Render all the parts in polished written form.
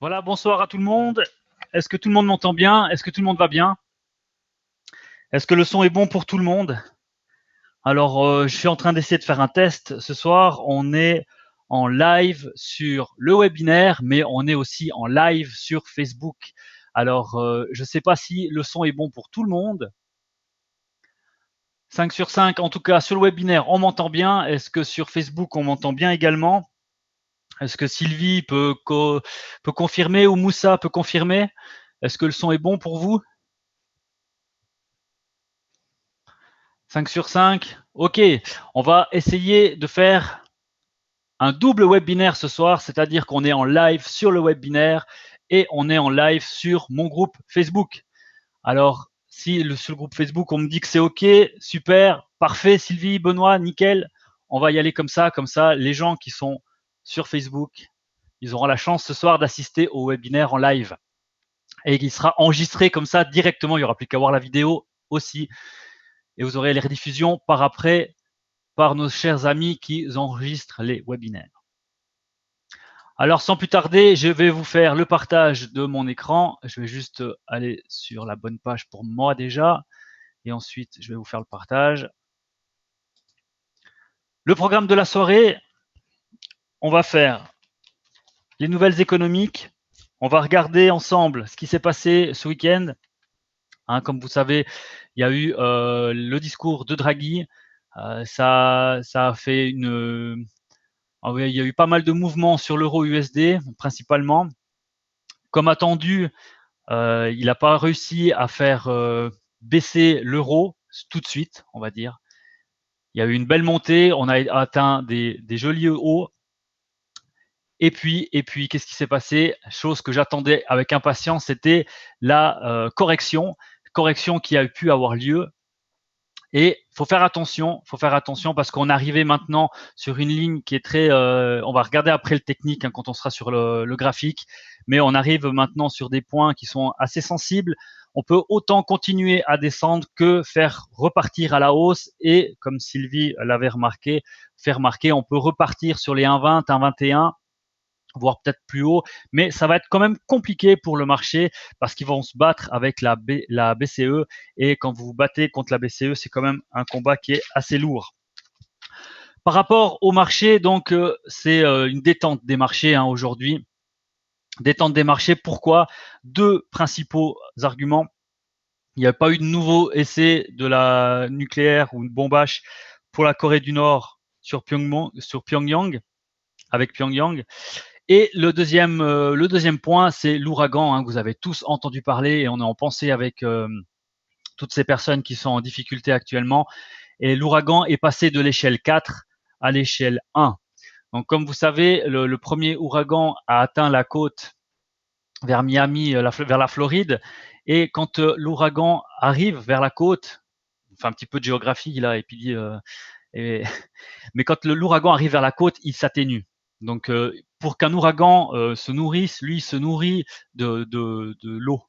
Voilà, bonsoir à tout le monde. Est-ce que tout le monde m'entend bien? Est-ce que tout le monde va bien? Est-ce que le son est bon pour tout le monde? Alors, je suis en train d'essayer de faire un test. Ce soir, on est en live sur le webinaire, mais on est aussi en live sur Facebook. Alors, je ne sais pas si le son est bon pour tout le monde. 5 sur 5, en tout cas, sur le webinaire, on m'entend bien. Est-ce que sur Facebook, on m'entend bien également? Est-ce que Sylvie peut confirmer ou Moussa peut confirmer? Est-ce que le son est bon pour vous? 5 sur 5. Ok, on va essayer de faire un double webinaire ce soir, c'est-à-dire qu'on est en live sur le webinaire et on est en live sur mon groupe Facebook. Alors, si sur le groupe Facebook, on me dit que c'est ok, super, parfait, Sylvie, Benoît, nickel, on va y aller comme ça, les gens qui sont sur Facebook, ils auront la chance ce soir d'assister au webinaire en live et il sera enregistré comme ça directement, il n'y aura plus qu'à voir la vidéo aussi et vous aurez les rediffusions par après par nos chers amis qui enregistrent les webinaires. Alors sans plus tarder, je vais vous faire le partage de mon écran. Je vais juste aller sur la bonne page pour moi déjà. Et ensuite, je vais vous faire le partage. Le programme de la soirée, on va faire les nouvelles économiques. On va regarder ensemble ce qui s'est passé ce week-end. Comme vous savez, il y a eu le discours de Draghi. Ça a fait une, oui, il y a eu pas mal de mouvements sur l'euro USD, principalement. Comme attendu, il n'a pas réussi à faire baisser l'euro tout de suite, on va dire. Il y a eu une belle montée, on a atteint des jolis hauts. Et puis qu'est-ce qui s'est passé? Chose que j'attendais avec impatience, c'était la correction qui a pu avoir lieu. Et faut faire attention parce qu'on arrivait maintenant sur une ligne qui est très. On va regarder après le technique quand on sera sur le graphique, mais on arrive maintenant sur des points qui sont assez sensibles. On peut autant continuer à descendre que faire repartir à la hausse et, comme Sylvie l'avait remarqué, faire remarquer, on peut repartir sur les 1,20, 1,21 voire peut-être plus haut, mais ça va être quand même compliqué pour le marché parce qu'ils vont se battre avec la BCE et quand vous vous battez contre la BCE, c'est quand même un combat qui est assez lourd. Par rapport au marché, donc c'est une détente des marchés aujourd'hui. Détente des marchés, pourquoi? Deux principaux arguments. Il n'y a pas eu de nouveau essai de la nucléaire ou une bombage pour la Corée du Nord sur Pyongyang, avec Pyongyang. Et le deuxième point, c'est l'ouragan. Vous avez tous entendu parler et on est en pensée avec toutes ces personnes qui sont en difficulté actuellement. Et l'ouragan est passé de l'échelle 4 à l'échelle 1. Donc, comme vous savez, le premier ouragan a atteint la côte vers Miami, vers la Floride. Et quand l'ouragan arrive vers la côte, enfin un petit peu de géographie là, et puis et, mais quand l'ouragan arrive vers la côte, il s'atténue. Donc, pour qu'un ouragan se nourrisse, lui se nourrit de l'eau.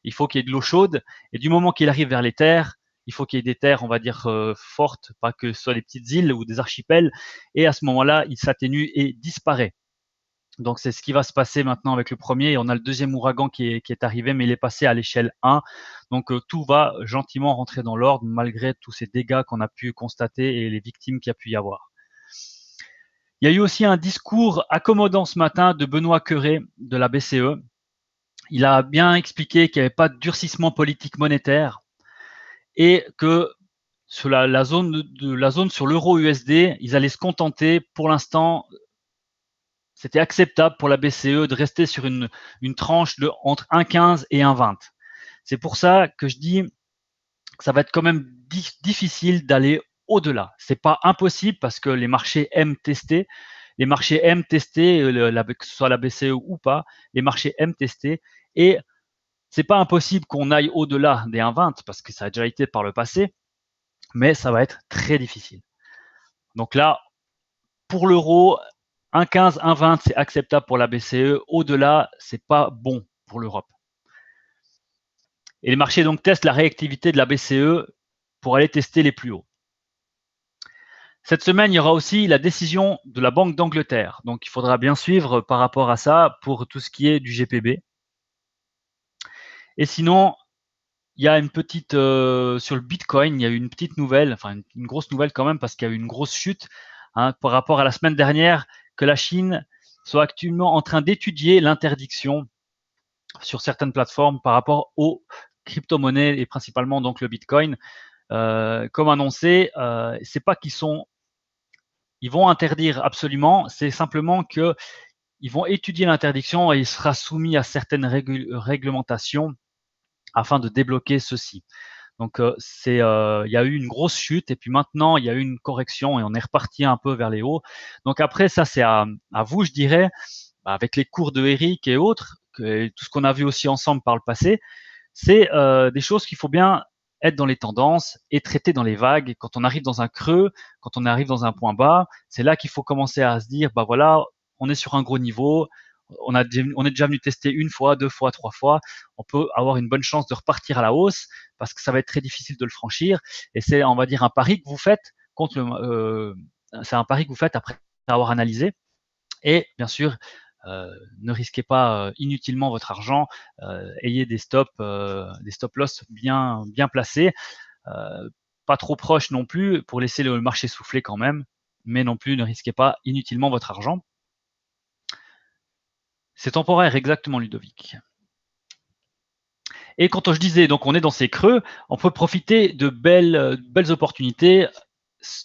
Il faut qu'il y ait de l'eau chaude. Et du moment qu'il arrive vers les terres, il faut qu'il y ait des terres, on va dire, fortes, pas que ce soit des petites îles ou des archipels. Et à ce moment-là, il s'atténue et disparaît. Donc, c'est ce qui va se passer maintenant avec le premier. Et on a le deuxième ouragan qui est arrivé, mais il est passé à l'échelle 1. Donc, tout va gentiment rentrer dans l'ordre, malgré tous ces dégâts qu'on a pu constater et les victimes qu'il y a pu y avoir. Il y a eu aussi un discours accommodant ce matin de Benoît Cœuré de la BCE. Il a bien expliqué qu'il n'y avait pas de durcissement politique monétaire et que sur la zone sur l'euro USD, ils allaient se contenter pour l'instant. C'était acceptable pour la BCE de rester sur une tranche de entre 1,15 et 1,20. C'est pour ça que je dis que ça va être quand même difficile d'aller au-delà. C'est pas impossible parce que les marchés aiment tester. Les marchés aiment tester, que ce soit la BCE ou pas, les marchés aiment tester. Et c'est pas impossible qu'on aille au-delà des 1,20 parce que ça a déjà été par le passé, mais ça va être très difficile. Donc là, pour l'euro, 1,15, 1,20, c'est acceptable pour la BCE. Au-delà, c'est pas bon pour l'Europe. Et les marchés donc testent la réactivité de la BCE pour aller tester les plus hauts. Cette semaine, il y aura aussi la décision de la Banque d'Angleterre. Donc, il faudra bien suivre par rapport à ça pour tout ce qui est du GPB. Et sinon, il y a une petite sur le Bitcoin, il y a eu une petite nouvelle, enfin une grosse nouvelle quand même parce qu'il y a eu une grosse chute par rapport à la semaine dernière que la Chine soit actuellement en train d'étudier l'interdiction sur certaines plateformes par rapport aux crypto-monnaies et principalement donc le Bitcoin. Comme annoncé, c'est pas ils vont interdire absolument, c'est simplement que ils vont étudier l'interdiction et il sera soumis à certaines réglementations afin de débloquer ceci. Donc il y a eu une grosse chute et puis maintenant il y a eu une correction et on est reparti un peu vers les hauts. Donc après ça c'est à vous je dirais, avec les cours de Eric et autres, tout ce qu'on a vu aussi ensemble par le passé, c'est des choses qu'il faut bien être dans les tendances et traiter dans les vagues. Quand on arrive dans un creux, quand on arrive dans un point bas, c'est là qu'il faut commencer à se dire, bah voilà, on est sur un gros niveau, on est déjà venu tester une fois, deux fois, trois fois, on peut avoir une bonne chance de repartir à la hausse parce que ça va être très difficile de le franchir. Et c'est, on va dire, un pari que vous faites contre c'est un pari que vous faites après avoir analysé. Et bien sûr, ne risquez pas inutilement votre argent. Ayez des stop loss bien placés, pas trop proches non plus pour laisser le marché souffler quand même, mais non plus ne risquez pas inutilement votre argent. C'est temporaire, exactement, Ludovic. Et quand je disais, donc on est dans ces creux, on peut profiter de belles opportunités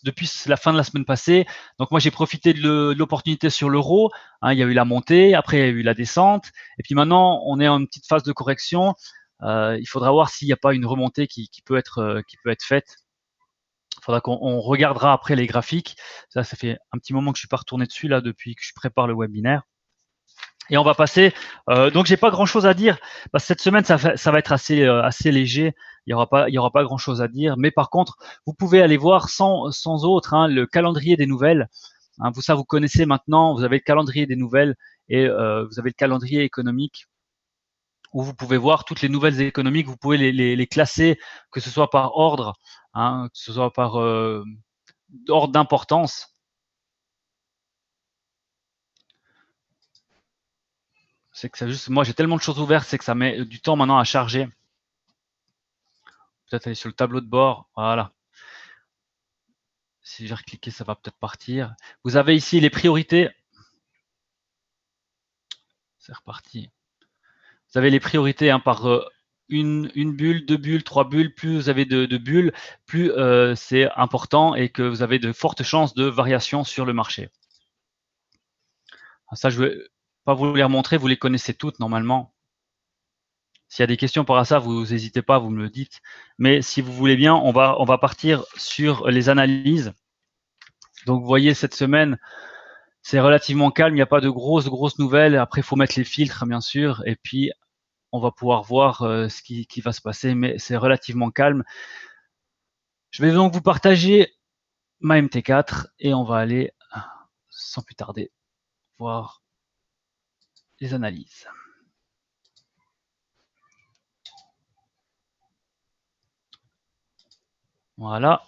depuis la fin de la semaine passée. Donc moi j'ai profité de l'opportunité sur l'euro. Il y a eu la montée, après il y a eu la descente, et puis maintenant on est en une petite phase de correction. Il faudra voir s'il n'y a pas une remontée qui peut être faite. Il faudra qu'on regardera après les graphiques. Ça fait un petit moment que je suis pas retourné dessus là depuis que je prépare le webinaire. Et on va passer. Donc j'ai pas grand chose à dire. Cette semaine ça va être assez léger. Il y aura pas grand chose à dire. Mais par contre, vous pouvez aller voir sans autre le calendrier des nouvelles. Vous connaissez maintenant. Vous avez le calendrier des nouvelles et vous avez le calendrier économique où vous pouvez voir toutes les nouvelles économiques. Vous pouvez les classer, que ce soit par ordre, que ce soit par ordre d'importance. C'est que ça juste, moi j'ai tellement de choses ouvertes, c'est que ça met du temps maintenant à charger. Peut-être aller sur le tableau de bord, voilà. Si j'ai recliqué, ça va peut-être partir. Vous avez ici les priorités. C'est reparti. Vous avez les priorités par une bulle, deux bulles, trois bulles. Plus vous avez de bulles, plus c'est important et que vous avez de fortes chances de variation sur le marché. Ça, je ne vais pas vous les remontrer, vous les connaissez toutes normalement. S'il y a des questions par rapport à ça, vous n'hésitez pas, vous me le dites. Mais si vous voulez bien, on va partir sur les analyses. Donc, vous voyez, cette semaine, c'est relativement calme. Il n'y a pas de grosses nouvelles. Après, il faut mettre les filtres, bien sûr. Et puis, on va pouvoir voir ce qui va se passer. Mais c'est relativement calme. Je vais donc vous partager ma MT4 et on va aller, sans plus tarder, voir les analyses. Voilà.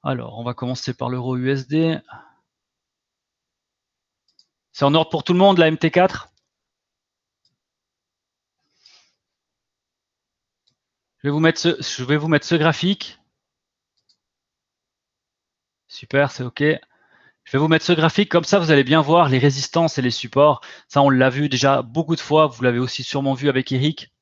Alors, on va commencer par l'euro USD. C'est en ordre pour tout le monde, la MT4 ? Je vais vous mettre ce graphique. Super, c'est OK. Je vais vous mettre ce graphique, comme ça vous allez bien voir les résistances et les supports. Ça, on l'a vu déjà beaucoup de fois. Vous l'avez aussi sûrement vu avec Eric,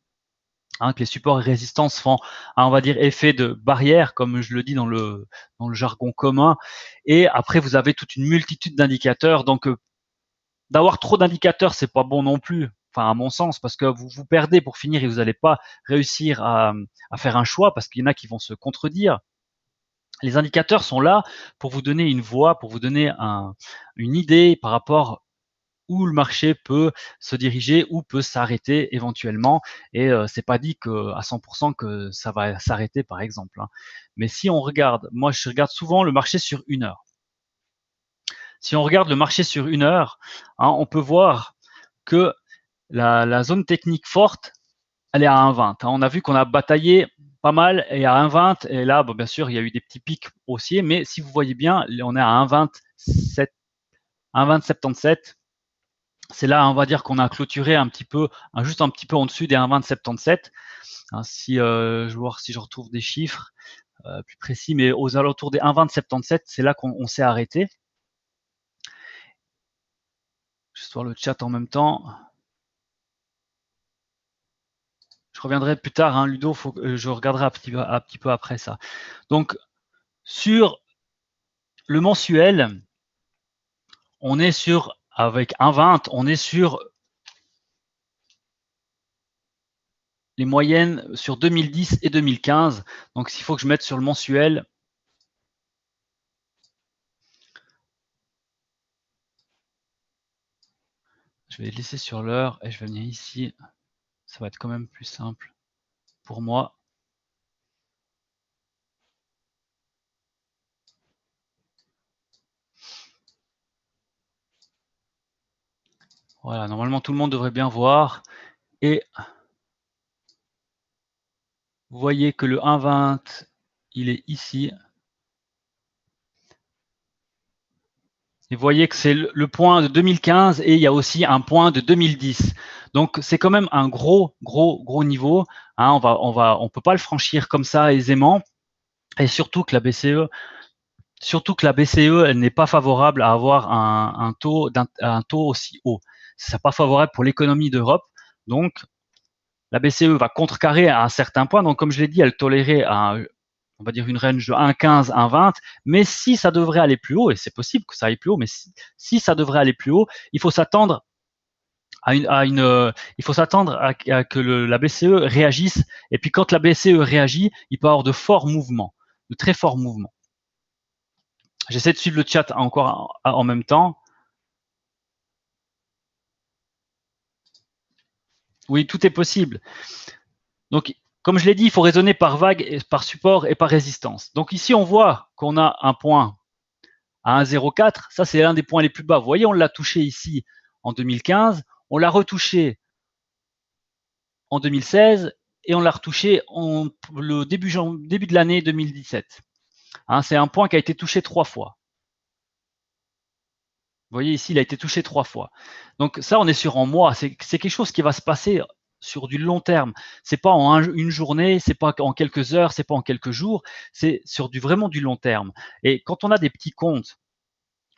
que les supports et résistances font, on va dire, effet de barrière, comme je le dis dans le jargon commun. Et après, vous avez toute une multitude d'indicateurs. Donc, d'avoir trop d'indicateurs, c'est pas bon non plus. Enfin, à mon sens, parce que vous vous perdez pour finir et vous n'allez pas réussir à faire un choix, parce qu'il y en a qui vont se contredire. Les indicateurs sont là pour vous donner une voie, pour vous donner une idée par rapport où le marché peut se diriger, où peut s'arrêter éventuellement. Et c'est pas dit que à 100% que ça va s'arrêter, par exemple. Mais si on regarde, moi je regarde souvent le marché sur 1 heure. Si on regarde le marché sur 1 heure, on peut voir que la zone technique forte, elle est à 1,20. On a vu qu'on a bataillé pas mal et à 1,20 et là, bon, bien sûr, il y a eu des petits pics haussiers, mais si vous voyez bien, on est à 1,27, 1,2077. C'est là, on va dire qu'on a clôturé un petit peu, juste un petit peu en dessus des 1,2077. Hein, si je vais voir si je retrouve des chiffres plus précis, mais aux alentours des 1,2077, c'est là qu'on s'est arrêté. Juste voir le chat en même temps. Je reviendrai plus tard, hein, Ludo, je regarderai un petit peu après ça. Donc, sur le mensuel, on est sur, avec 1,20, on est sur les moyennes sur 2010 et 2015. Donc, s'il faut que je mette sur le mensuel, je vais laisser sur l'heure et je vais venir ici. Ça va être quand même plus simple pour moi. Voilà, normalement tout le monde devrait bien voir. Et vous voyez que le 1,20, il est ici. Et vous voyez que c'est le point de 2015 et il y a aussi un point de 2010. Donc c'est quand même un gros niveau. Hein, on peut pas le franchir comme ça aisément. Et surtout que la BCE, elle n'est pas favorable à avoir un taux aussi haut. C'est pas favorable pour l'économie d'Europe. Donc la BCE va contrecarrer à un certain point. Donc comme je l'ai dit, elle tolérait on va dire une range de 1,15, 1,20, mais si ça devrait aller plus haut, et c'est possible que ça aille plus haut, mais si ça devrait aller plus haut, il faut s'attendre il faut s'attendre à que la BCE réagisse. Et puis quand la BCE réagit, il peut y avoir de forts mouvements, de très forts mouvements. J'essaie de suivre le chat encore en même temps. Oui, tout est possible. Donc, comme je l'ai dit, il faut raisonner par vague, par support et par résistance. Donc ici, on voit qu'on a un point à 1,04. Ça, c'est l'un des points les plus bas. Vous voyez, on l'a touché ici en 2015, on l'a retouché en 2016 et on l'a retouché le début de l'année 2017. Hein, c'est un point qui a été touché 3 fois. Vous voyez ici, il a été touché 3 fois. Donc ça, on est sur en mois. C'est quelque chose qui va se passer sur du long terme. C'est pas en une journée, c'est pas en quelques heures, c'est pas en quelques jours. C'est sur vraiment du long terme. Et quand on a des petits comptes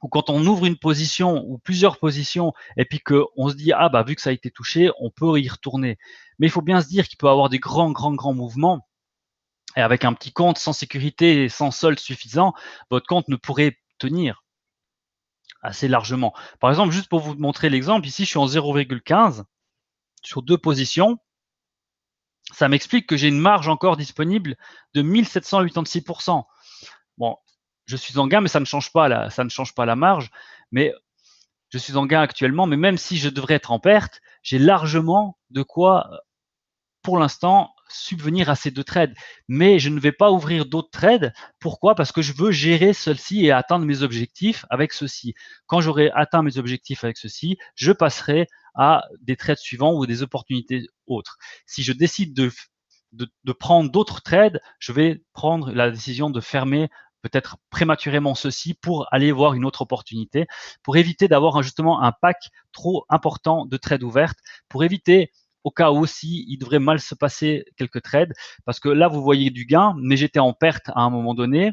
ou quand on ouvre une position ou plusieurs positions et puis qu'on se dit ah bah vu que ça a été touché, on peut y retourner. Mais il faut bien se dire qu'il peut y avoir des grands mouvements. Et avec un petit compte sans sécurité et sans solde suffisant, votre compte ne pourrait tenir assez largement. Par exemple, juste pour vous montrer l'exemple, ici je suis en 0,15 sur 2 positions. Ça m'explique que j'ai une marge encore disponible de 1786%. Bon, je suis en gain, mais ça ne change pas la marge. Mais je suis en gain actuellement, mais même si je devrais être en perte, j'ai largement de quoi, pour l'instant, subvenir à ces 2 trades. Mais je ne vais pas ouvrir d'autres trades. Pourquoi? Parce que je veux gérer celle-ci et atteindre mes objectifs avec ceci. Quand j'aurai atteint mes objectifs avec ceci, je passerai à des trades suivants ou des opportunités autres. Si je décide de prendre d'autres trades, je vais prendre la décision de fermer peut-être prématurément ceci pour aller voir une autre opportunité, pour éviter d'avoir justement un pack trop important de trades ouvertes, pour éviter au cas où aussi il devrait mal se passer quelques trades, parce que là vous voyez du gain, mais j'étais en perte à un moment donné.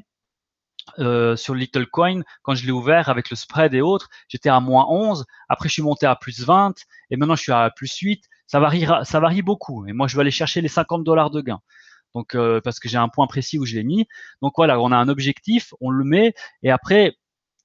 Sur Little Coin, quand je l'ai ouvert avec le spread et autres, j'étais à moins 11, après je suis monté à plus 20, et maintenant je suis à plus 8, ça varie beaucoup, et moi je vais aller chercher les 50 $ de gain. Donc parce que j'ai un point précis où je l'ai mis. Donc voilà, on a un objectif, on le met, et après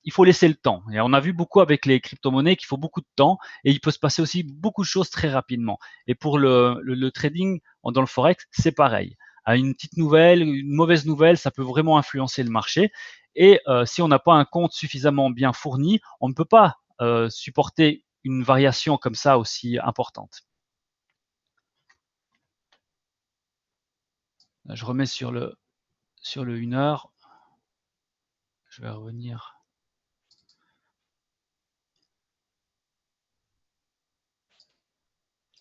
il faut laisser le temps. Et on a vu beaucoup avec les crypto-monnaies qu'il faut beaucoup de temps et il peut se passer aussi beaucoup de choses très rapidement. Et pour le trading dans le forex, c'est pareil. À une petite nouvelle, une mauvaise nouvelle, ça peut vraiment influencer le marché. Et si on n'a pas un compte suffisamment bien fourni, on ne peut pas supporter une variation comme ça aussi importante. Je remets sur le 1 heure. Je vais revenir.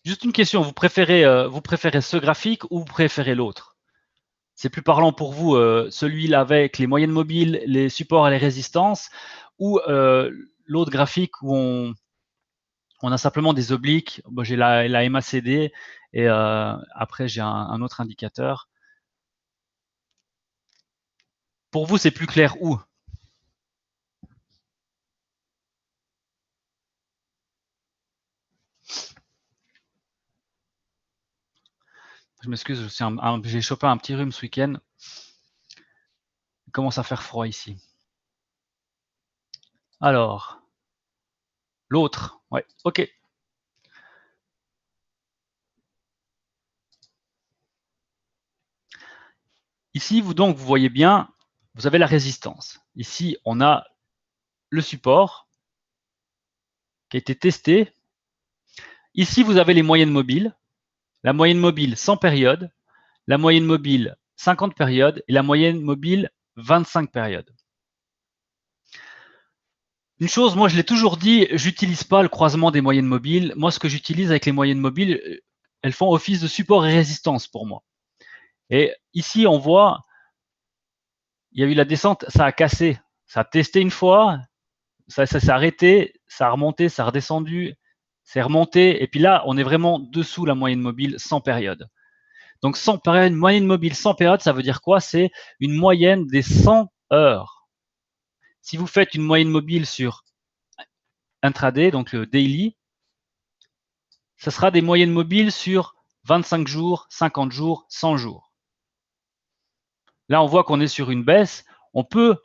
Juste une question, vous préférez ce graphique ou vous préférez l'autre? C'est plus parlant pour vous, celui-là avec les moyennes mobiles, les supports et les résistances, ou l'autre graphique où on a simplement des obliques. Bon, j'ai la MACD et après j'ai un autre indicateur. Pour vous, c'est plus clair où? Je m'excuse, j'ai chopé un petit rhume ce week-end. Il commence à faire froid ici. Alors, l'autre, ouais, ok. Ici, vous voyez bien, vous avez la résistance. Ici, on a le support qui a été testé. Ici, vous avez les moyennes mobiles. La moyenne mobile 100 périodes, la moyenne mobile 50 périodes et la moyenne mobile 25 périodes. Une chose, moi je l'ai toujours dit, j'utilise pas le croisement des moyennes mobiles. Moi, ce que j'utilise avec les moyennes mobiles, elles font office de support et résistance pour moi. Et ici, on voit, il y a eu la descente, ça a cassé. Ça a testé une fois, ça s'est arrêté, ça a remonté, ça a redescendu, c'est remonté. Et puis là, on est vraiment dessous la moyenne mobile 100 périodes. Donc 100 périodes, moyenne mobile 100 périodes, ça veut dire quoi? C'est une moyenne des 100 heures. Si vous faites une moyenne mobile sur intraday, donc le daily, ça sera des moyennes mobiles sur 25 jours, 50 jours, 100 jours. Là, on voit qu'on est sur une baisse. On peut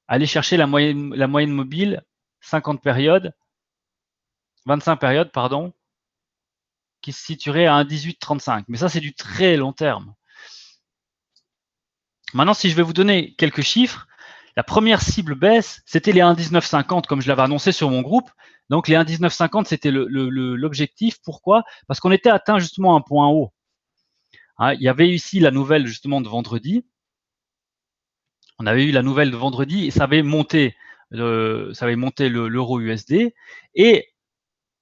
aller chercher la moyenne mobile 50 périodes, 25 périodes, pardon, qui se situerait à 1,1835. Mais ça, c'est du très long terme. Maintenant, si je vais vous donner quelques chiffres, la première cible baisse, c'était les 1,1950, comme je l'avais annoncé sur mon groupe. Donc, les 1,1950, c'était l'objectif. Pourquoi? Parce qu'on était atteint justement un point haut. Hein, il y avait ici la nouvelle justement de vendredi. On avait eu la nouvelle de vendredi et ça avait monté l'euro USD. Et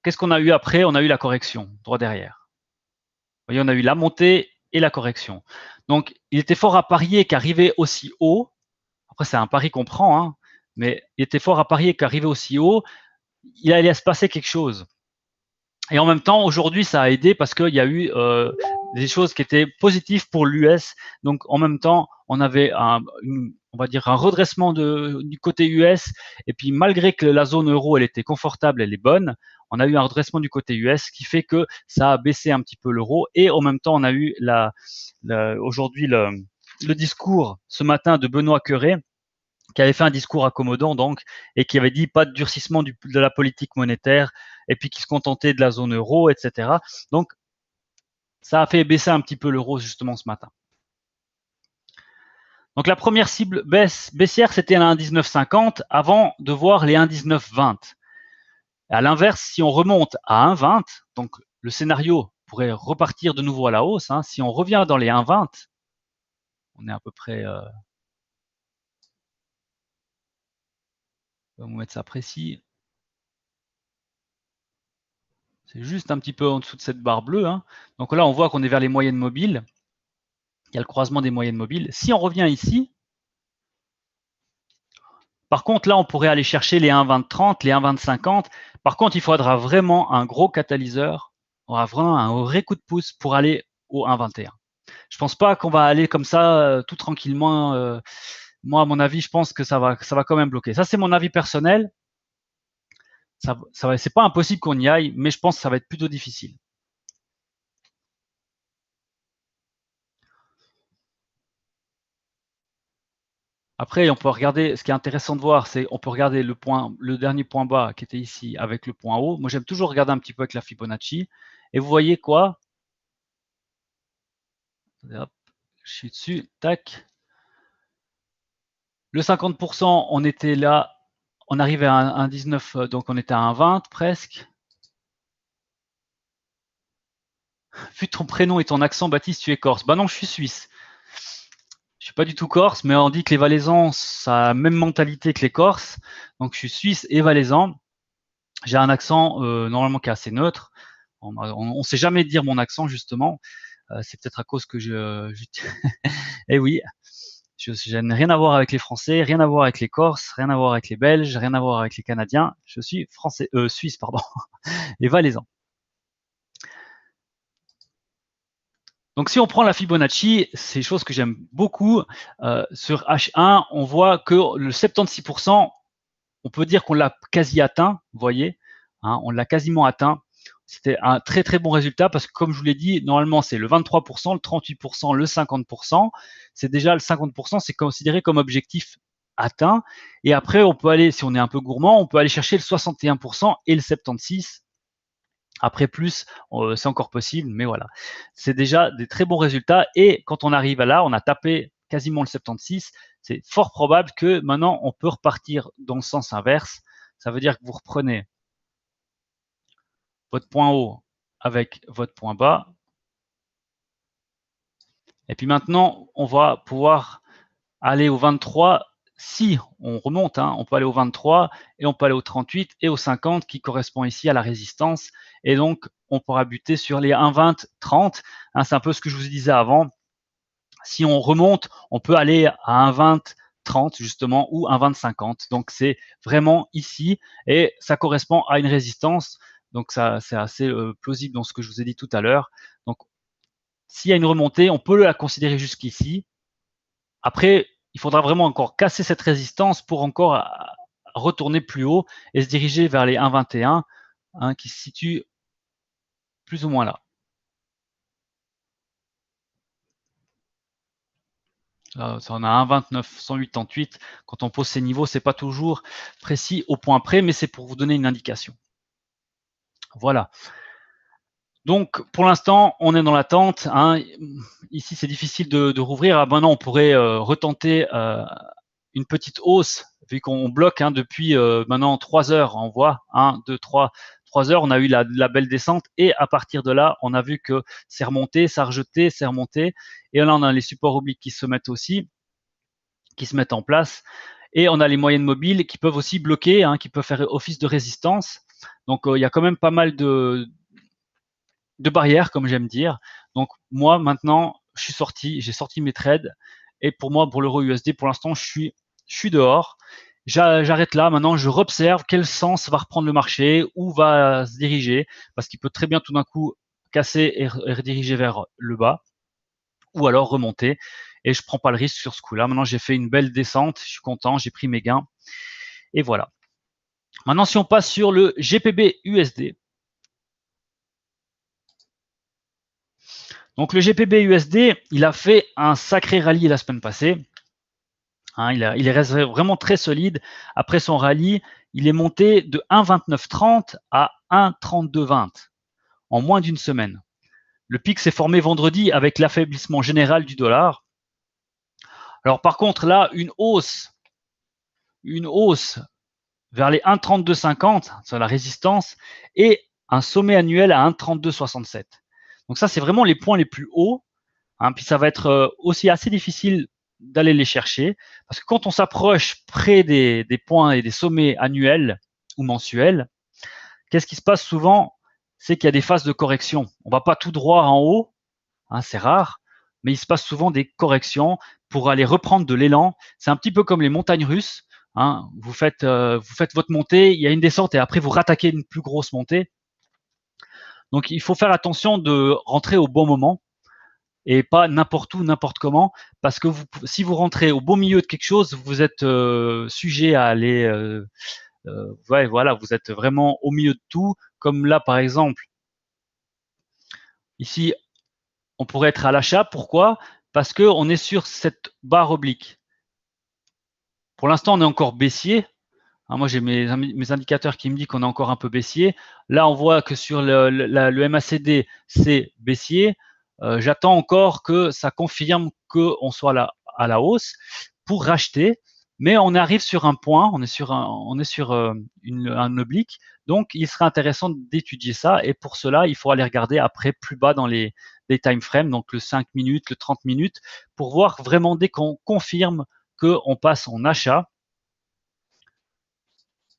qu'est-ce qu'on a eu après? On a eu la correction, droit derrière. Vous voyez, on a eu la montée et la correction. Donc, il était fort à parier qu'arriver aussi haut, après c'est un pari qu'on prend, hein, mais il était fort à parier qu'arriver aussi haut, il allait se passer quelque chose. Et en même temps, aujourd'hui, ça a aidé parce qu'il y a eu des choses qui étaient positives pour l'US. Donc, en même temps, on avait on va dire un redressement du côté US. Et puis, malgré que la zone euro, elle était confortable, elle est bonne, on a eu un redressement du côté US qui fait que ça a baissé un petit peu l'euro. Et en même temps, on a eu aujourd'hui le discours ce matin de Benoît Cœuré, qui avait fait un discours accommodant donc et qui avait dit pas de durcissement de la politique monétaire et puis qui se contentait de la zone euro, etc. Donc ça a fait baisser un petit peu l'euro justement ce matin. Donc la première cible baissière, c'était un 1,1950 avant de voir les 1,1920. À l'inverse, si on remonte à 1,20, donc le scénario pourrait repartir de nouveau à la hausse. Hein. Si on revient dans les 1,20, on est à peu près on va vous mettre ça précis. C'est juste un petit peu en dessous de cette barre bleue. Hein. Donc là, on voit qu'on est vers les moyennes mobiles. Il y a le croisement des moyennes mobiles. Si on revient ici, par contre, là, on pourrait aller chercher les 1,20-30, les 1,20-50. Par contre, il faudra vraiment un gros catalyseur. On aura vraiment un vrai coup de pouce pour aller au 1,21. Je pense pas qu'on va aller comme ça tout tranquillement. Moi, à mon avis, je pense que ça va quand même bloquer. Ça, c'est mon avis personnel. C'est pas impossible qu'on y aille, mais je pense que ça va être plutôt difficile. Après, on peut regarder, ce qui est intéressant de voir, c'est on peut regarder le dernier point bas qui était ici avec le point haut. Moi, j'aime toujours regarder un petit peu avec la Fibonacci. Et vous voyez quoi? Hop, je suis dessus, tac. Le 50%, on était là, on arrivait à un 19, donc on était à un 20 presque. Vu ton prénom et ton accent, Baptiste, tu es corse. Bah non, je suis suisse. Je suis pas du tout corse, mais on dit que les Valaisans, ça a la même mentalité que les Corses. Donc je suis suisse et valaisan. J'ai un accent normalement qui est assez neutre. On ne sait jamais dire mon accent justement. C'est peut-être à cause que eh oui, je n'ai rien à voir avec les Français, rien à voir avec les Corses, rien à voir avec les Belges, rien à voir avec les Canadiens. Je suis français, suisse, pardon, et valaisan. Donc, si on prend la Fibonacci, c'est une chose que j'aime beaucoup. Sur H1, on voit que le 76%, on peut dire qu'on l'a quasi atteint, vous voyez, hein, on l'a quasiment atteint. C'était un très très bon résultat parce que comme je vous l'ai dit, normalement c'est le 23%, le 38%, le 50%. C'est déjà le 50%, c'est considéré comme objectif atteint. Et après, on peut aller, si on est un peu gourmand, on peut aller chercher le 61% et le 76%. Après plus, c'est encore possible, mais voilà. C'est déjà des très bons résultats. Et quand on arrive à là, on a tapé quasiment le 76. C'est fort probable que maintenant, on peut repartir dans le sens inverse. Ça veut dire que vous reprenez votre point haut avec votre point bas. Et puis maintenant, on va pouvoir aller au 23. Si on remonte, hein, on peut aller au 23 et on peut aller au 38 et au 50 qui correspond ici à la résistance. Et donc, on pourra buter sur les 1,20, 30. Hein, c'est un peu ce que je vous disais avant. Si on remonte, on peut aller à 1,20, 30 justement ou 1,20, 50. Donc, c'est vraiment ici et ça correspond à une résistance. Donc, ça, c'est assez plausible dans ce que je vous ai dit tout à l'heure. Donc, s'il y a une remontée, on peut la considérer jusqu'ici. Après, il faudra vraiment encore casser cette résistance pour encore retourner plus haut et se diriger vers les 1,21 hein, qui se situent plus ou moins là. Là, on a 1,29 188. Quand on pose ces niveaux, c'est pas toujours précis au point près, mais c'est pour vous donner une indication. Voilà. Donc, pour l'instant, on est dans l'attente. Hein. Ici, c'est difficile de rouvrir. Ah, maintenant, on pourrait retenter une petite hausse, vu qu'on bloque hein, depuis maintenant 3 heures. On voit 1, 2, 3 heures. On a eu la belle descente. Et à partir de là, on a vu que c'est remonté, ça a rejeté, c'est remonté. Et là, on a les supports obliques qui se mettent aussi, qui se mettent en place. Et on a les moyennes mobiles qui peuvent aussi bloquer, hein, qui peuvent faire office de résistance. Donc, il y a quand même pas mal de barrières, comme j'aime dire. Donc moi maintenant, j'ai sorti mes trades et pour moi, pour l'euro USD, pour l'instant, je suis dehors. J'arrête là. Maintenant, je observe quel sens va reprendre le marché, où va se diriger, parce qu'il peut très bien tout d'un coup casser et rediriger vers le bas, ou alors remonter. Et je prends pas le risque sur ce coup-là. Maintenant, j'ai fait une belle descente. Je suis content. J'ai pris mes gains. Et voilà. Maintenant, si on passe sur le GPB USD. Donc le GPB USD, il a fait un sacré rallye la semaine passée. Hein, il est resté vraiment très solide. Après son rallye, il est monté de 1,2930 à 1,3220 en moins d'une semaine. Le pic s'est formé vendredi avec l'affaiblissement général du dollar. Alors par contre là, une hausse vers les 1,3250 sur la résistance et un sommet annuel à 1,3267. Donc ça, c'est vraiment les points les plus hauts. Hein, puis ça va être aussi assez difficile d'aller les chercher parce que quand on s'approche près des points et des sommets annuels ou mensuels, qu'est-ce qui se passe souvent? C'est qu'il y a des phases de correction. On va pas tout droit en haut, hein, c'est rare, mais il se passe souvent des corrections pour aller reprendre de l'élan. C'est un petit peu comme les montagnes russes. Hein. Vous faites votre montée, il y a une descente et après vous rattaquez une plus grosse montée. Donc il faut faire attention de rentrer au bon moment et pas n'importe où, n'importe comment, parce que si vous rentrez au beau milieu de quelque chose, vous êtes sujet à aller, ouais, voilà, vous êtes vraiment au milieu de tout, comme là par exemple, ici, on pourrait être à l'achat. Pourquoi? Parce que on est sur cette barre oblique. Pour l'instant, on est encore baissier. Hein, moi, j'ai mes indicateurs qui me disent qu'on est encore un peu baissier. Là, on voit que sur le MACD, c'est baissier. J'attends encore que ça confirme qu'on soit là à la hausse pour racheter, mais on arrive sur un point, on est sur un oblique, donc il serait intéressant d'étudier ça et pour cela, il faut aller regarder après plus bas dans les time frames, donc le 5 minutes, le 30 minutes, pour voir vraiment dès qu'on confirme qu'on passe en achat.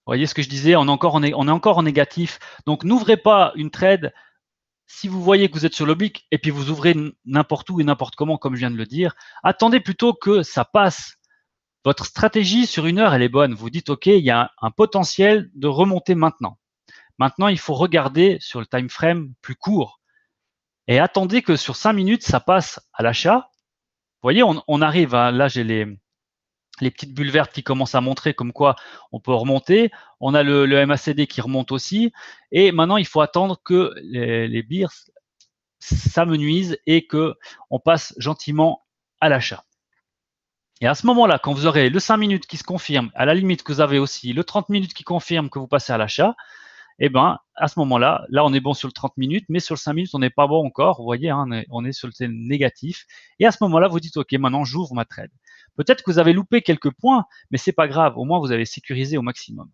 Vous voyez ce que je disais, on est encore en négatif, donc n'ouvrez pas une trade si vous voyez que vous êtes sur l'oblique et puis vous ouvrez n'importe où et n'importe comment, comme je viens de le dire, attendez plutôt que ça passe. Votre stratégie sur 1 heure, elle est bonne. Vous dites, OK, il y a un potentiel de remonter maintenant. Maintenant, il faut regarder sur le time frame plus court et attendez que sur 5 minutes, ça passe à l'achat. Vous voyez, on arrive à, là, j'ai les petites bulles vertes qui commencent à montrer comme quoi on peut remonter. On a le MACD qui remonte aussi. Et maintenant, il faut attendre que les bears s'amenuisent et qu'on passe gentiment à l'achat. Et à ce moment-là, quand vous aurez le 5 minutes qui se confirme, à la limite que vous avez aussi le 30 minutes qui confirme que vous passez à l'achat, et ben à ce moment-là, là on est bon sur le 30 minutes, mais sur le 5 minutes on n'est pas bon encore. Vous voyez, hein, on est sur le négatif. Et à ce moment-là, vous dites OK, maintenant j'ouvre ma trade. Peut-être que vous avez loupé quelques points, mais c'est pas grave. Au moins vous avez sécurisé au maximum.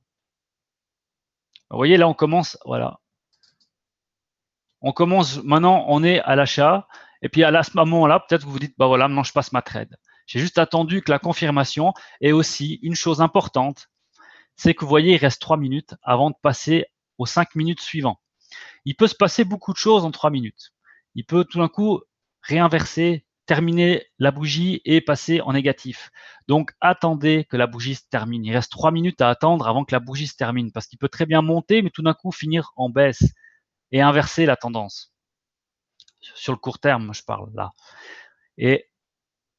Vous voyez, là on commence, voilà. On commence maintenant, on est à l'achat. Et puis à ce moment-là, peut-être que vous vous dites, bah voilà, maintenant je passe ma trade. J'ai juste attendu que la confirmation. Et aussi, une chose importante, c'est que vous voyez, il reste 3 minutes avant de passer aux 5 minutes suivantes. Il peut se passer beaucoup de choses en 3 minutes. Il peut tout d'un coup réinverser, terminer la bougie et passer en négatif. Donc attendez que la bougie se termine. Il reste 3 minutes à attendre avant que la bougie se termine parce qu'il peut très bien monter, mais tout d'un coup finir en baisse et inverser la tendance. Sur le court terme, je parle là. Et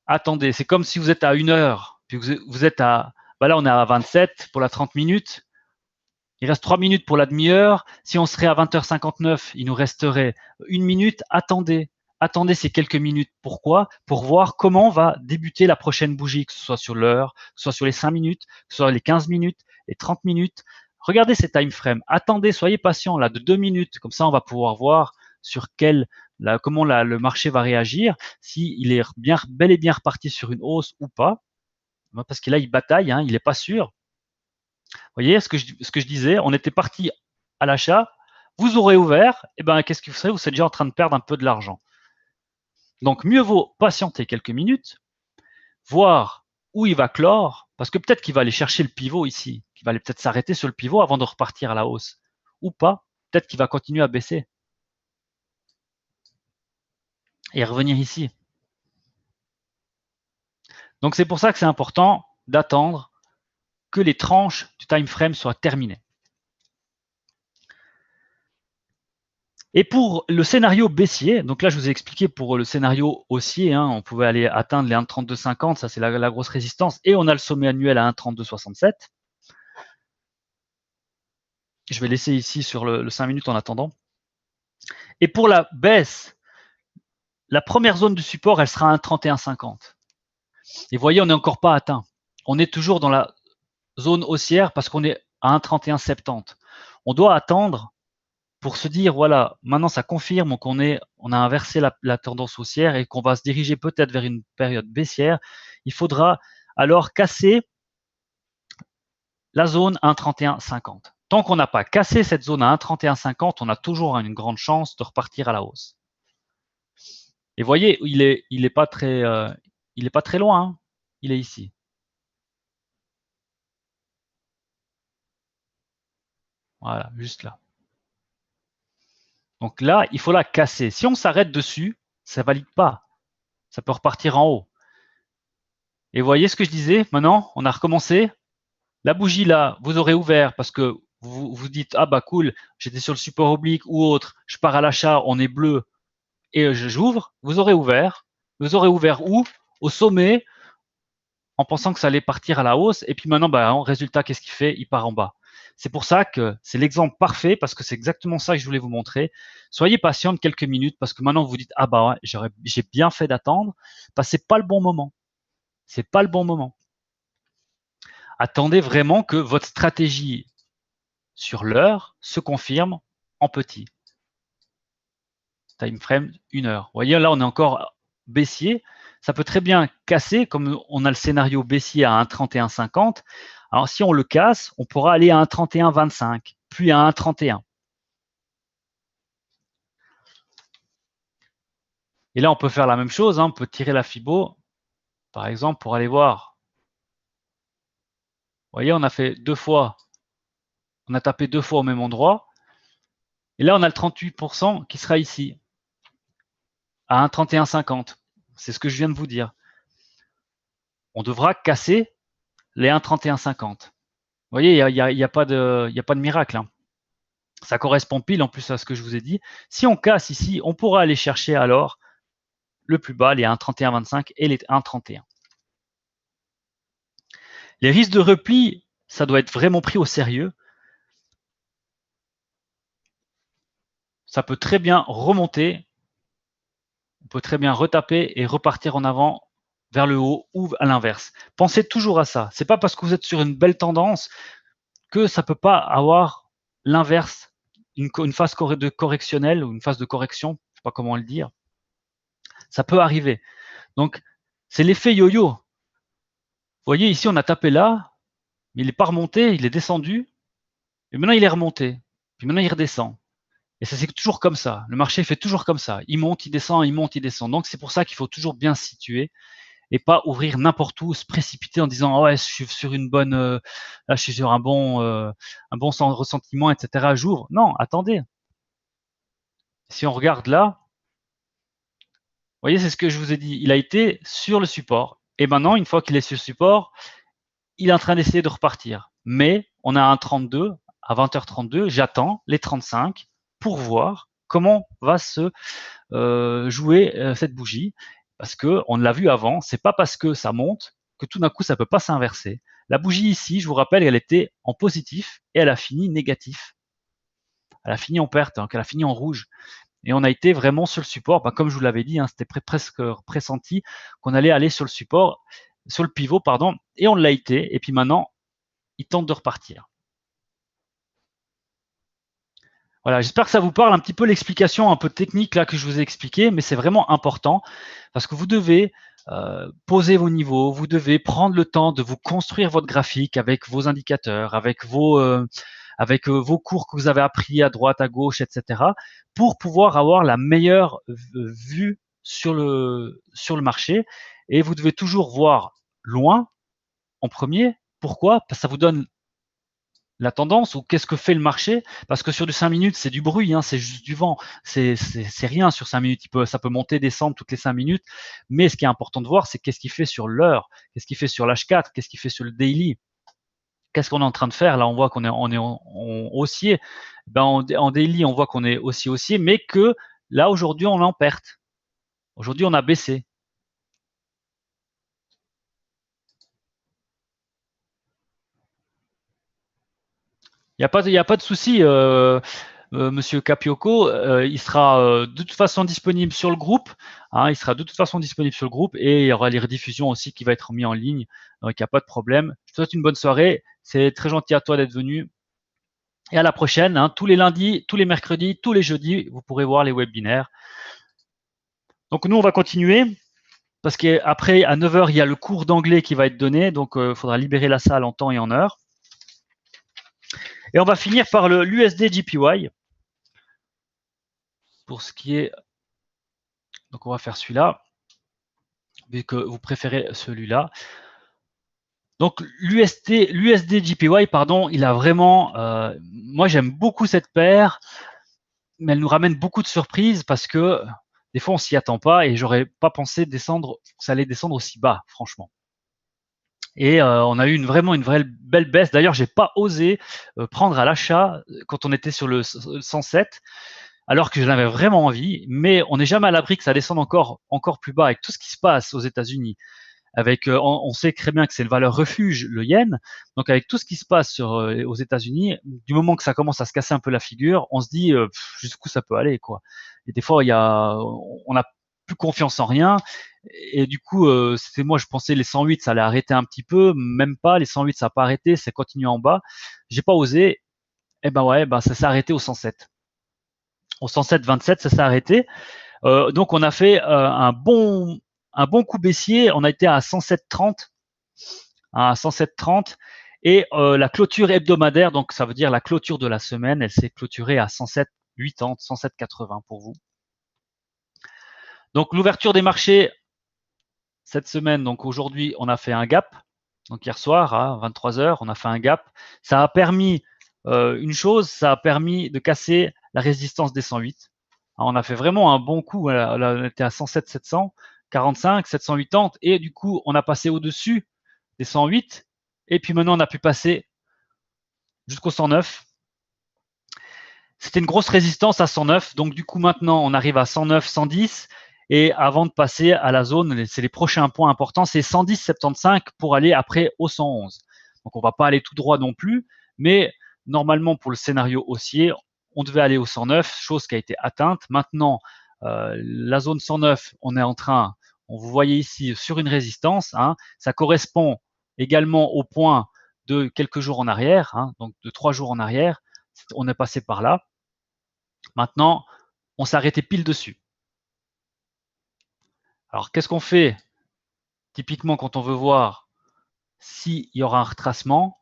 attendez, c'est comme si vous êtes à 1 heure, puis vous êtes à, bah là on est à 27 pour la 30 minutes. Il reste 3 minutes pour la demi-heure. Si on serait à 20h59, il nous resterait 1 minute. Attendez. Attendez ces quelques minutes. Pourquoi? Pour voir comment va débuter la prochaine bougie, que ce soit sur l'heure, que ce soit sur les 5 minutes, que ce soit les 15 minutes, les 30 minutes. Regardez ces time frames. Attendez, soyez patient là de 2 minutes. Comme ça, on va pouvoir voir sur comment le marché va réagir, s'il est bel et bien reparti sur une hausse ou pas. Parce que là, il bataille, hein, il n'est pas sûr. Vous voyez ce que je disais, on était parti à l'achat, vous aurez ouvert, et ben qu'est-ce que vous savez, vous êtes déjà en train de perdre un peu de l'argent. Donc mieux vaut patienter quelques minutes, voir où il va clore, parce que peut-être qu'il va aller chercher le pivot ici, qu'il va aller peut-être s'arrêter sur le pivot avant de repartir à la hausse, ou pas, peut-être qu'il va continuer à baisser et revenir ici. Donc c'est pour ça que c'est important d'attendre que les tranches du time frame soient terminées. Et pour le scénario baissier, donc là je vous ai expliqué pour le scénario haussier, hein, on pouvait aller atteindre les 1,3250, ça c'est la grosse résistance, et on a le sommet annuel à 1,3267. Je vais laisser ici sur le 5 minutes en attendant. Et pour la baisse, la première zone du support, elle sera à 1,3150. Et vous voyez, on n'est encore pas atteint. On est toujours dans la zone haussière parce qu'on est à 1,3170. On doit attendre pour se dire, voilà, maintenant ça confirme qu'on on a inversé la tendance haussière et qu'on va se diriger peut-être vers une période baissière, il faudra alors casser la zone 1,3150. Tant qu'on n'a pas cassé cette zone à 1,3150, on a toujours une grande chance de repartir à la hausse. Et vous voyez, il est pas très loin, hein. Il est ici. Voilà, juste là. Donc là, il faut la casser. Si on s'arrête dessus, ça ne valide pas. Ça peut repartir en haut. Et vous voyez ce que je disais? Maintenant, on a recommencé. La bougie là, vous aurez ouvert parce que vous vous dites, ah bah cool, j'étais sur le support oblique ou autre, je pars à l'achat, on est bleu et j'ouvre. Vous aurez ouvert. Vous aurez ouvert où? Au sommet, en pensant que ça allait partir à la hausse. Et puis maintenant, bah, en résultat, qu'est-ce qu'il fait? Il part en bas. C'est pour ça que c'est l'exemple parfait parce que c'est exactement ça que je voulais vous montrer. Soyez patient de quelques minutes parce que maintenant vous vous dites, ah bah ouais, j'ai bien fait d'attendre. Bah, c'est pas le bon moment. C'est pas le bon moment. Attendez vraiment que votre stratégie sur l'heure se confirme en petit. Time frame 1 heure. Vous voyez, là, on est encore baissier. Ça peut très bien casser, comme on a le scénario baissier à 1,3150. Alors, si on le casse, on pourra aller à 1,3125, puis à 1,31. Et là, on peut faire la même chose. Hein. On peut tirer la Fibo, par exemple, pour aller voir. Vous voyez, on a fait 2 fois. On a tapé 2 fois au même endroit. Et là, on a le 38% qui sera ici, à 1,3150. C'est ce que je viens de vous dire. On devra casser les 1,3150. Vous voyez, il n'y a pas de miracle. Hein. Ça correspond pile en plus à ce que je vous ai dit. Si on casse ici, on pourra aller chercher alors le plus bas, les 1,3125 et les 1,31. Les risques de repli, ça doit être vraiment pris au sérieux. Ça peut très bien remonter, on peut très bien retaper et repartir en avant vers le haut ou à l'inverse. Pensez toujours à ça. C'est pas parce que vous êtes sur une belle tendance que ça peut pas avoir l'inverse, une phase de correctionnelle ou une phase de correction, je sais pas comment le dire. Ça peut arriver. Donc, c'est l'effet yo-yo. Vous voyez, ici, on a tapé là, mais il n'est pas remonté, il est descendu, et maintenant il est remonté, puis maintenant il redescend. Et ça, c'est toujours comme ça. Le marché fait toujours comme ça. Il monte, il descend, il monte, il descend. Donc, c'est pour ça qu'il faut toujours bien se situer et pas ouvrir n'importe où, se précipiter en disant, oh ouais, je suis sur une bonne, là, je suis sur un bon ressentiment, etc. J'ouvre. Non, attendez. Si on regarde là, vous voyez, c'est ce que je vous ai dit. Il a été sur le support. Et maintenant, une fois qu'il est sur le support, il est en train d'essayer de repartir. Mais on a un 32 à 20h32. J'attends les 35 pour voir comment va se jouer cette bougie. Parce que on l'a vu avant, c'est pas parce que ça monte que tout d'un coup ça peut pas s'inverser. La bougie ici, je vous rappelle, elle était en positif et elle a fini négatif. Elle a fini en perte, donc elle a fini en rouge. Et on a été vraiment sur le support, comme je vous l'avais dit, hein, c'était presque pressenti qu'on allait aller sur le support, sur le pivot, pardon, et on l'a été. Et puis maintenant, il tente de repartir. Voilà, j'espère que ça vous parle un petit peu l'explication un peu technique là que je vous ai expliqué, mais c'est vraiment important parce que vous devez poser vos niveaux, vous devez prendre le temps de vous construire votre graphique avec vos indicateurs, avec vos cours que vous avez appris à droite, à gauche, etc., pour pouvoir avoir la meilleure vue sur le marché. Et vous devez toujours voir loin en premier. Pourquoi? Parce que ça vous donne la tendance ou qu'est-ce que fait le marché, parce que sur du 5 minutes, c'est du bruit, hein, c'est juste du vent, c'est rien sur 5 minutes, ça peut monter, descendre toutes les 5 minutes, mais ce qui est important de voir, c'est qu'est-ce qu'il fait sur l'heure, qu'est-ce qu'il fait sur l'H4, qu'est-ce qu'il fait sur le daily, qu'est-ce qu'on est en train de faire, là on voit qu'on est, en haussier, en daily on voit qu'on est aussi haussier, mais que là aujourd'hui on est en perte, aujourd'hui on a baissé. Il n'y a pas de souci, Monsieur Capioko. Il sera de toute façon disponible sur le groupe. Hein, il sera de toute façon disponible sur le groupe et il y aura les rediffusions aussi qui va être mis en ligne. Donc il n'y a pas de problème. Je te souhaite une bonne soirée. C'est très gentil à toi d'être venu. Et à la prochaine. Hein, tous les lundis, tous les mercredis, tous les jeudis, vous pourrez voir les webinaires. Donc nous, on va continuer. Parce qu'après, à 9h, il y a le cours d'anglais qui va être donné. Donc, il faudra libérer la salle en temps et en heure. Et on va finir par l'USD JPY. Pour ce qui est, donc on va faire celui-là, vu que vous préférez celui-là. Donc l'USD JPY, pardon, il a vraiment, moi j'aime beaucoup cette paire, mais elle nous ramène beaucoup de surprises parce que des fois on s'y attend pas et j'aurais pas pensé descendre, que ça allait descendre aussi bas, franchement. Et on a eu vraiment une vraie belle baisse. D'ailleurs, j'ai pas osé prendre à l'achat quand on était sur le 107. Alors que j'en avais vraiment envie, mais on n'est jamais à l'abri que ça descende encore plus bas avec tout ce qui se passe aux États-Unis. Avec, on sait très bien que c'est une valeur refuge, le yen. Donc avec tout ce qui se passe aux États-Unis, du moment que ça commence à se casser un peu la figure, on se dit jusqu'où ça peut aller, quoi. Et des fois, on n'a plus confiance en rien. Et du coup, c'était moi, je pensais les 108, ça allait arrêter un petit peu, même pas. Les 108, ça n'a pas arrêté, c'est continué en bas. J'ai pas osé. Et ben ouais, ça s'est arrêté au 107. Au 107,27, ça s'est arrêté. Donc on a fait un bon coup baissier. On a été à 107,30, à 107,30, et la clôture hebdomadaire, donc ça veut dire la clôture de la semaine, elle s'est clôturée à 107,80, 107,80 pour vous. Donc l'ouverture des marchés cette semaine, donc aujourd'hui on a fait un gap. Donc hier soir à 23h, on a fait un gap. Ça a permis une chose, ça a permis de casser la résistance des 108. On a fait vraiment un bon coup. On était à 107 745, 780 et du coup, on a passé au-dessus des 108 et puis maintenant, on a pu passer jusqu'au 109. C'était une grosse résistance à 109. Donc, du coup, maintenant, on arrive à 109, 110. Et avant de passer à la zone, c'est les prochains points importants, c'est 110, 75 pour aller après au 111. Donc, on va pas aller tout droit non plus. Mais normalement, pour le scénario haussier, on devait aller au 109, chose qui a été atteinte. Maintenant, la zone 109, on est en train, vous voyez ici, sur une résistance. Hein, ça correspond également au point de quelques jours en arrière, hein, donc de 3 jours en arrière. On est passé par là. Maintenant, on s'est arrêté pile dessus. Alors, qu'est-ce qu'on fait typiquement quand on veut voir s'il y aura un retracement?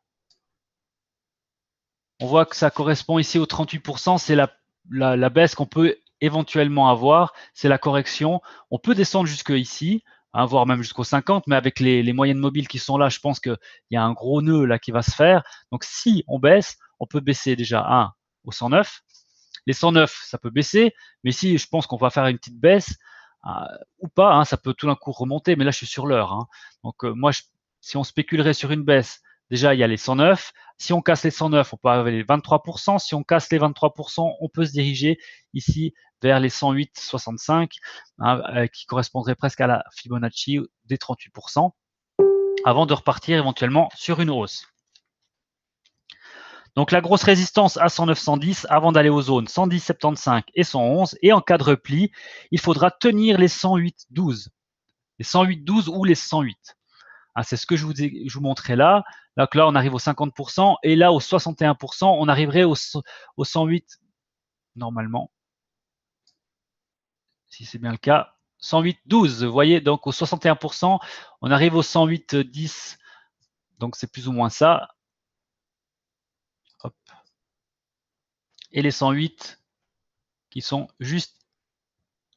On voit que ça correspond ici au 38%, c'est la baisse qu'on peut éventuellement avoir, c'est la correction. On peut descendre jusque ici, hein, voire même jusqu'au 50, mais avec les moyennes mobiles qui sont là, je pense qu'il y a un gros nœud là qui va se faire. Donc, si on baisse, on peut baisser déjà au 109. Les 109, ça peut baisser, mais ici, je pense qu'on va faire une petite baisse ou pas. Hein, ça peut tout d'un coup remonter, mais là, je suis sur l'heure. Hein. Donc, moi, si on spéculerait sur une baisse, déjà, il y a les 109. Si on casse les 109, on peut avoir les 23%. Si on casse les 23%, on peut se diriger ici vers les 108,65, hein, qui correspondrait presque à la Fibonacci des 38%, avant de repartir éventuellement sur une hausse. Donc la grosse résistance à 109-110 avant d'aller aux zones 110-75 et 111. Et en cas de repli, il faudra tenir les 108-12. Les 108-12 ou les 108. Ah, c'est ce que je vous montrais là. Donc là, on arrive au 50%. Et là, au 61%, on arriverait au 108 normalement. Si c'est bien le cas. 108-12, vous voyez, donc au 61%, on arrive au 108-10. Donc c'est plus ou moins ça. Hop. Et les 108 qui sont juste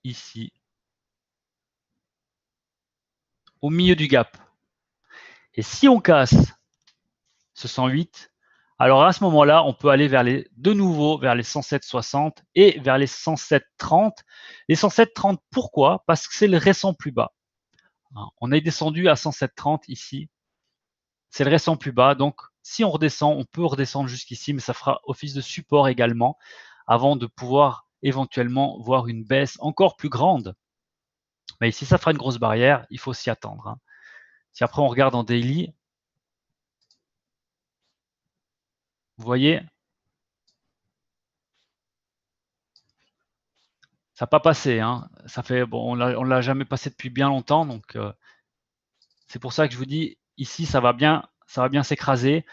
ici, au milieu du gap. Et si on casse ce 108, alors à ce moment-là, on peut aller de nouveau vers les 107,60 et vers les 107,30. Les 107,30, pourquoi? Parce que c'est le récent plus bas. On est descendu à 107,30 ici. C'est le récent plus bas. Donc, si on redescend, on peut redescendre jusqu'ici, mais ça fera office de support également avant de pouvoir éventuellement voir une baisse encore plus grande. Mais ici, ça fera une grosse barrière. Il faut s'y attendre. Hein. Si après, on regarde en daily, vous voyez, ça n'a pas passé. Hein. Ça fait, bon, on l'a jamais passé depuis bien longtemps. Donc, c'est pour ça que je vous dis, ici, ça va bien s'écraser.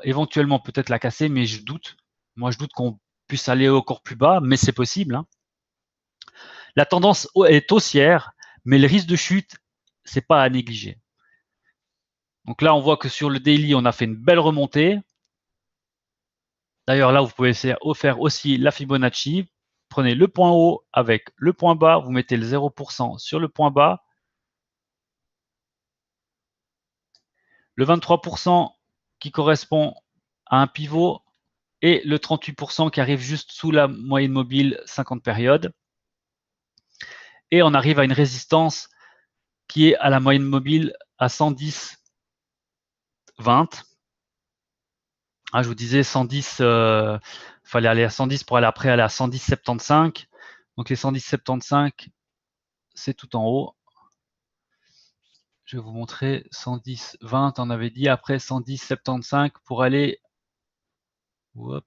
Éventuellement, peut-être la casser, mais je doute. Moi, je doute qu'on puisse aller encore plus bas, mais c'est possible. Hein. La tendance est haussière, mais le risque de chute, c'est pas à négliger. Donc là, on voit que sur le daily, on a fait une belle remontée. D'ailleurs, là, vous pouvez faire aussi la Fibonacci. Prenez le point haut avec le point bas, vous mettez le 0% sur le point bas. Le 23% qui correspond à un pivot et le 38% qui arrive juste sous la moyenne mobile 50 périodes. Et on arrive à une résistance qui est à la moyenne mobile à 110, 20. Ah, je vous disais 110, fallait aller à 110 pour aller après aller à 110, 75. Donc les 110, 75, c'est tout en haut. Je vais vous montrer 110, 20, on avait dit. Après 110, 75 pour aller hop,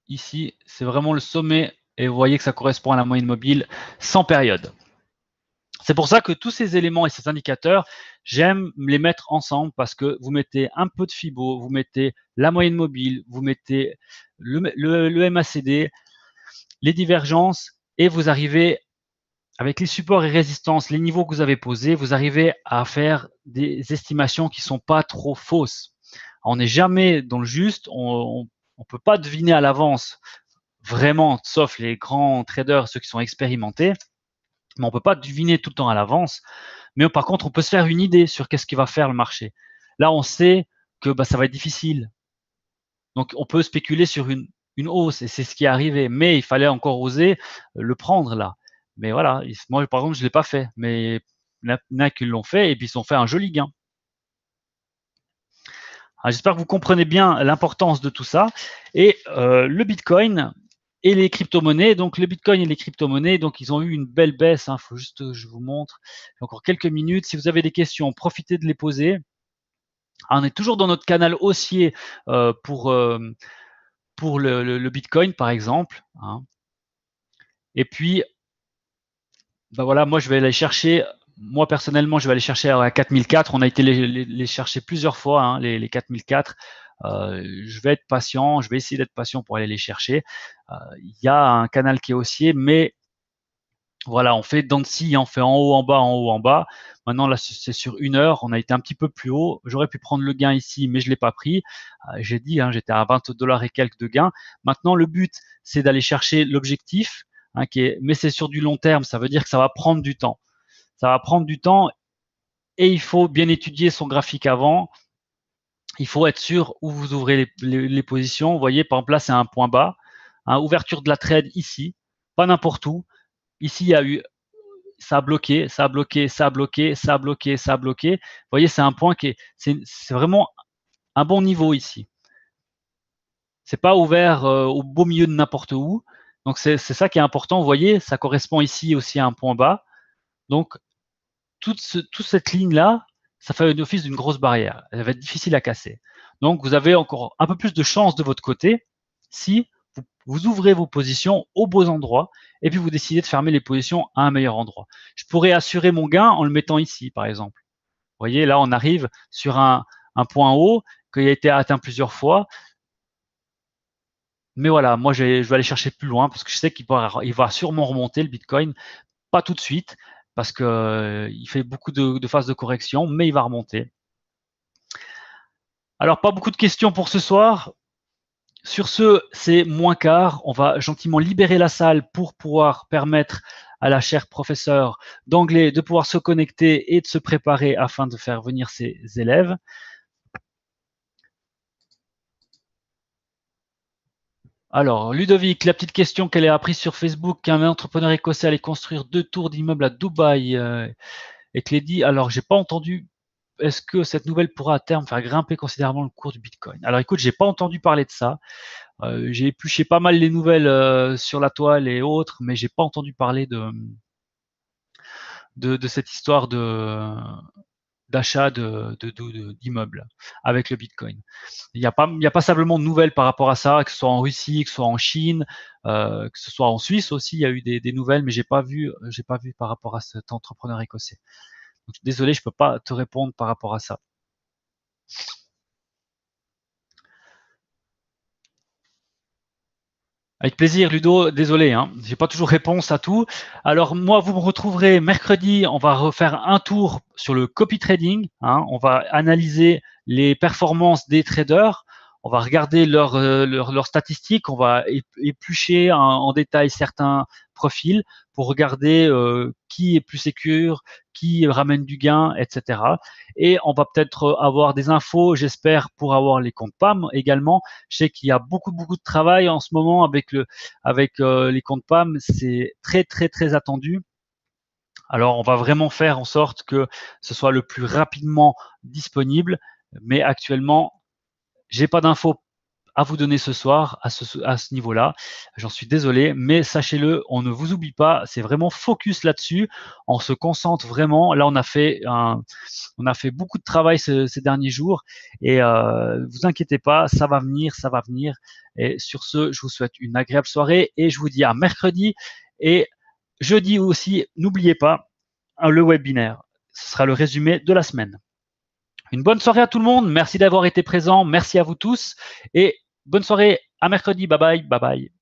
ici. C'est vraiment le sommet et vous voyez que ça correspond à la moyenne mobile sans période. C'est pour ça que tous ces éléments et ces indicateurs, j'aime les mettre ensemble parce que vous mettez un peu de Fibo, vous mettez la moyenne mobile, vous mettez le MACD, les divergences et vous arrivez avec les supports et résistances, les niveaux que vous avez posés, vous arrivez à faire des estimations qui ne sont pas trop fausses. On n'est jamais dans le juste, on ne peut pas deviner à l'avance vraiment, sauf les grands traders, ceux qui sont expérimentés, mais on ne peut pas deviner tout le temps à l'avance. Mais par contre, on peut se faire une idée sur qu'est-ce qui va faire le marché. Là, on sait que ça va être difficile. Donc, on peut spéculer sur une hausse et c'est ce qui est arrivé. Mais il fallait encore oser le prendre là. Mais voilà, moi, par exemple, je ne l'ai pas fait. Mais il y en a qui l'ont fait et puis ils ont fait un joli gain. J'espère que vous comprenez bien l'importance de tout ça. Et le Bitcoin et les crypto-monnaies. Donc, le Bitcoin et les crypto-monnaies, donc ils ont eu une belle baisse. Il faut juste que je vous montre. J'ai encore quelques minutes. Si vous avez des questions, profitez de les poser. On est toujours dans notre canal haussier pour le Bitcoin, par exemple. Et puis, voilà, moi, je vais aller chercher. Moi, personnellement, je vais aller chercher à 4004. On a été les chercher plusieurs fois, les 4004. Je vais être patient. Je vais essayer d'être patient pour aller les chercher. Il y a un canal qui est haussier, mais voilà, on fait dents de scie, on fait en haut, en bas, en haut, en bas. Maintenant, là, c'est sur 1 heure. On a été un petit peu plus haut. J'aurais pu prendre le gain ici, mais je l'ai pas pris. J'ai dit, j'étais à 20 $ et quelques de gain. Maintenant, le but, c'est d'aller chercher l'objectif, mais c'est sur du long terme. Ça veut dire que ça va prendre du temps. Ça va prendre du temps et il faut bien étudier son graphique avant. Il faut être sûr où vous ouvrez les positions. Vous voyez, par exemple, là, c'est un point bas. Ouverture de la trade ici, pas n'importe où. Ici, il y a eu, ça a bloqué, ça a bloqué, ça a bloqué, ça a bloqué, ça a bloqué. Vous voyez, c'est un point c'est vraiment un bon niveau ici. C'est pas ouvert au beau milieu de n'importe où. Donc, c'est ça qui est important. Vous voyez, ça correspond ici aussi à un point bas. Donc, toute cette ligne-là, ça fait l'office d'une grosse barrière. Elle va être difficile à casser. Donc, vous avez encore un peu plus de chance de votre côté si vous ouvrez vos positions aux beaux endroits et puis vous décidez de fermer les positions à un meilleur endroit. Je pourrais assurer mon gain en le mettant ici, par exemple. Vous voyez, là, on arrive sur un point haut qui a été atteint plusieurs fois. Mais voilà, moi, je vais aller chercher plus loin parce que je sais qu'il va sûrement remonter le Bitcoin. Pas tout de suite parce qu'il fait beaucoup de phases de correction, mais il va remonter. Alors, pas beaucoup de questions pour ce soir. Sur ce, c'est moins quart. On va gentiment libérer la salle pour pouvoir permettre à la chère professeure d'anglais de pouvoir se connecter et de se préparer afin de faire venir ses élèves. Alors, Ludovic, la petite question qu'elle a apprise sur Facebook, qu'un entrepreneur écossais allait construire 2 tours d'immeubles à Dubaï et Clédy. Alors, j'ai pas entendu. Est-ce que cette nouvelle pourra à terme faire grimper considérablement le cours du Bitcoin? Alors, écoute, j'ai pas entendu parler de ça. J'ai épluché pas mal les nouvelles sur la toile et autres, mais j'ai pas entendu parler de cette histoire d'achat d'immeubles avec le Bitcoin. Il n'y a pas simplement de nouvelles par rapport à ça, que ce soit en Russie, que ce soit en Chine, que ce soit en Suisse aussi, il y a eu des nouvelles, mais j'ai pas vu par rapport à cet entrepreneur écossais. Donc, désolé, je peux pas te répondre par rapport à ça. Avec plaisir, Ludo. Désolé, j'ai pas toujours réponse à tout. Alors moi, vous me retrouverez mercredi. On va refaire un tour sur le copy trading. On va analyser les performances des traders. On va regarder leurs statistiques. On va éplucher en détail certains profils pour regarder qui est plus sécure, qui ramène du gain, etc. Et on va peut-être avoir des infos, j'espère, pour avoir les comptes PAM également. Je sais qu'il y a beaucoup de travail en ce moment avec les comptes PAM. C'est très très attendu. Alors, on va vraiment faire en sorte que ce soit le plus rapidement disponible. Mais actuellement, j'ai pas d'infos à vous donner ce soir à ce niveau-là. J'en suis désolé, mais sachez-le, on ne vous oublie pas. C'est vraiment focus là-dessus. On se concentre vraiment. Là, on a fait beaucoup de travail ces derniers jours et vous inquiétez pas, ça va venir. Et sur ce, je vous souhaite une agréable soirée et je vous dis à mercredi et jeudi aussi. N'oubliez pas le webinaire. Ce sera le résumé de la semaine. Une bonne soirée à tout le monde. Merci d'avoir été présent. Merci à vous tous et bonne soirée. À mercredi. Bye bye. Bye bye.